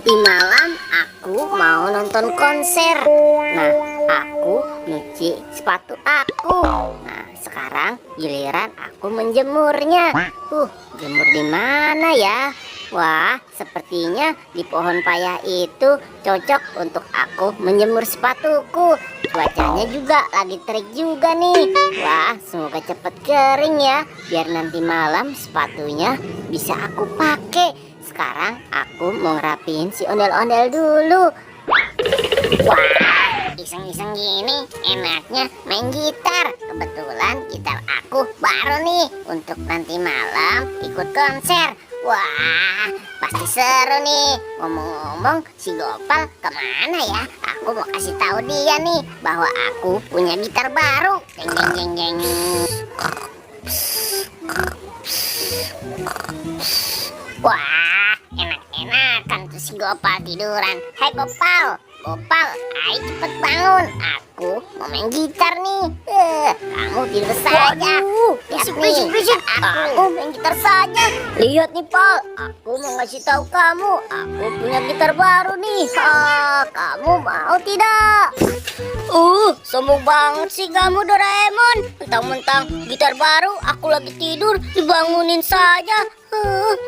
Nanti malam aku mau nonton konser. Nah, aku nyuci sepatu aku. Nah, sekarang giliran aku menjemurnya. Jemur di mana ya? Wah, sepertinya di pohon paya itu cocok untuk aku menjemur sepatuku. Cuacanya juga lagi terik juga nih. Wah, semoga cepet kering ya, biar nanti malam sepatunya bisa aku pakai. Sekarang aku mau ngerapiin si ondel-ondel dulu. Wah, iseng-iseng gini enaknya main gitar. Kebetulan gitar aku baru nih untuk nanti malam ikut konser. Wah, pasti seru nih. Ngomong-ngomong, si Gopal kemana ya? Aku mau kasih tahu dia nih bahwa aku punya gitar baru. Jeng jeng jeng jeng. Wah, enak-enakan tuh si Gopal tiduran. Hai Gopal, Gopal, ayo cepet bangun. Aku mau main gitar nih. Kamu tidur saja. Berisik. Aku main gitar saja. Lihat nih Pal, aku mau ngasih tahu kamu. Aku punya gitar baru nih. Kamu mau tidak? Sombong banget sih kamu Doraemon. Mentang-mentang gitar baru, aku lagi tidur dibangunin saja.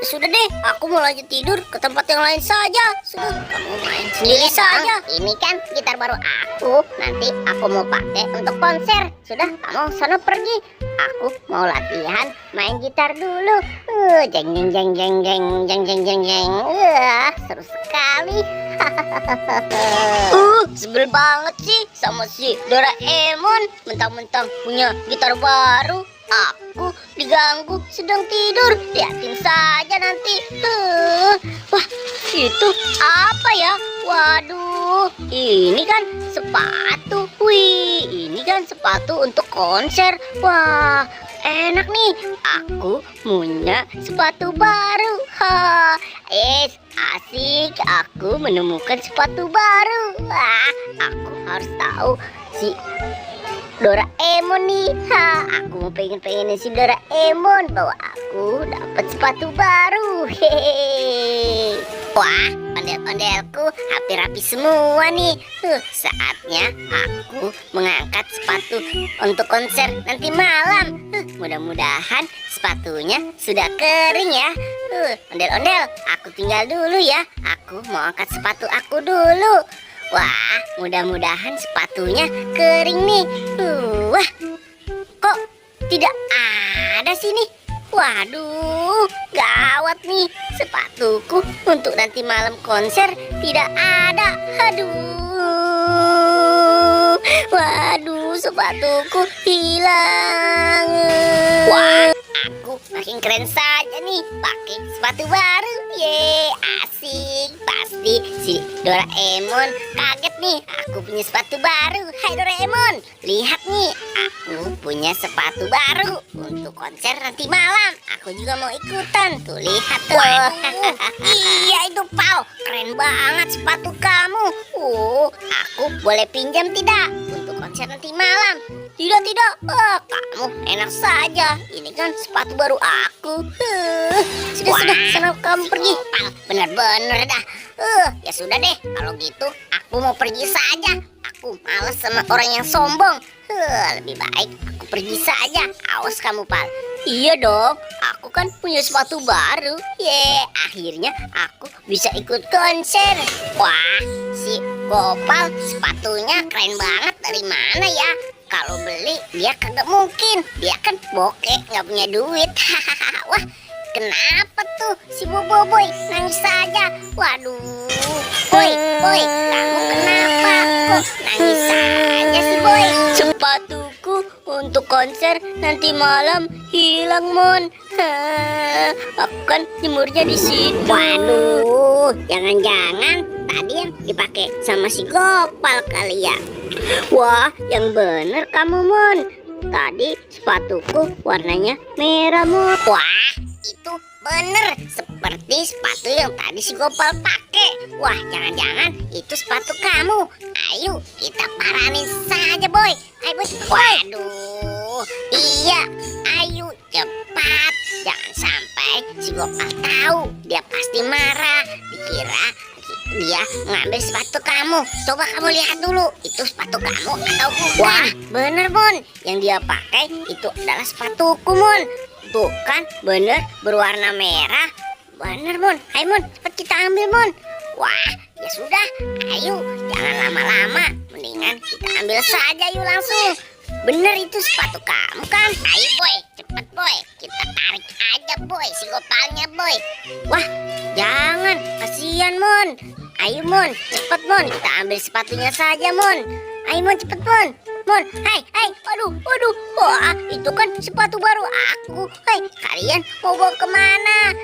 Sudah deh, aku mau lanjut tidur ke tempat yang lain saja. Sudah, kamu main sendiri saja. Ini kan gitar baru aku. Nanti aku mau pakai untuk konser. Sudah, kamu sana pergi. Aku mau latihan main gitar dulu. Jeng jeng jeng jeng jeng jeng jeng jeng jeng. Seru sekali. Sebel banget sih sama si Doraemon. Mentang-mentang punya gitar baru, aku diganggu sedang tidur. Liatin saja nanti. Wah, itu apa ya? Waduh, ini kan sepatu. Wih, ini kan sepatu untuk konser. Wah, enak nih. Aku punya sepatu baru. Asik. Aku menemukan sepatu baru. Wah, aku harus tahu si Doraemon nih. Aku mau pengen si Doraemon bahwa aku dapat sepatu baru. Hehehe. Wah, ondel-ondelku hampir rapi semua nih. Saatnya aku mengangkat sepatu untuk konser nanti malam. Mudah-mudahan sepatunya sudah kering ya. Ondel-ondel, aku tinggal dulu ya. Aku mau angkat sepatu aku dulu. Wah, mudah-mudahan sepatunya kering nih. Wah, kok tidak ada sini? Waduh, gawat nih. Sepatuku untuk nanti malam konser tidak ada. Waduh, sepatuku hilang. Wah, aku makin keren saja nih pakai sepatu baru. Asik. Pasti si Doraemon kaget nih. Aku punya sepatu baru. Hai Doraemon, lihat nih. Aku punya sepatu baru untuk konser nanti malam. Aku juga mau ikutan. Tuh, lihat tuh. Iya itu Pau. Keren banget sepatu kamu. Aku boleh pinjam tidak untuk konser nanti malam? Tidak. Kamu enak saja. Ini kan sepatu baru aku. Sudah, sana kamu pergi. Bener-bener dah. Ya sudah deh. Kalau gitu, aku mau pergi saja. Aku malas sama orang yang sombong. Lebih baik aku pergi saja. Awas kamu, Pal. Iya dong. Aku kan punya sepatu baru. Akhirnya aku bisa ikut konser. Wah, si Gopal sepatunya keren banget. Dari mana ya? Kalau beli dia kagak mungkin. Dia kan bokeh, nggak punya duit. Wah, kenapa tuh si Boboiboy nangis saja? Waduh, Boy, kamu kenapa? Kok nangis saja sih Boy? Sepatuku untuk konser nanti malam hilang, Mon. Aku kan jemurnya di situ. Waduh, jangan-jangan tadi yang dipakai sama si Gopal kali ya. Wah, yang bener kamu, Mon. Tadi sepatuku warnanya merah, Mon. Wah, itu bener seperti sepatu yang tadi si Gopal pakai. Wah, jangan-jangan itu sepatu kamu. Ayo kita paranin saja, Boy. Ayo, Boy. Waduh, iya. Ayo cepat. Jangan sampai si Gopal tahu. Dia pasti marah. Dikira dia ngambil sepatu kamu. Coba kamu lihat dulu, itu sepatu kamu atau bukan? Wah, bener Mon. Yang dia pakai itu adalah sepatuku Mon. Tuh kan, bener berwarna merah. Bener Mon. Ayo Mon, cepat kita ambil Mon. Wah, ya sudah. Ayo, jangan lama-lama. Mendingan kita ambil saja yuk langsung. Bener itu sepatu kamu kan? Ayo boy, cepet boy. Kita tarik aja boy, si gopalnya boy. Wah, jangan, kasihan Mon. Ayo Mon, cepet Mon. Kita ambil sepatunya saja Mon. Ayo Mon, cepet Mon. Mon, hai, waduh. Wah, itu kan sepatu baru aku. Hai, kalian mau bawa kemana?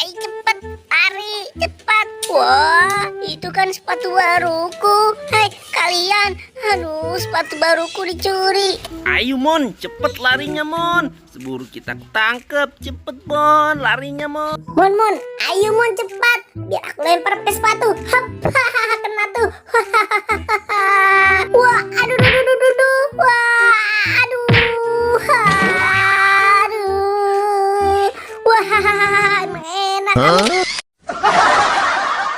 Ayo cepet, lari, cepat. Wah, itu kan sepatu baruku. Hai, kalian. Aduh, sepatu baruku dicuri. Ayo Mon, cepet larinya Mon. Seburu kita ketangkep, cepet Mon, larinya Mon. Mon, ayo Mon cepat. Biar aku lempar ke sepatu. Hap, hahaha, kena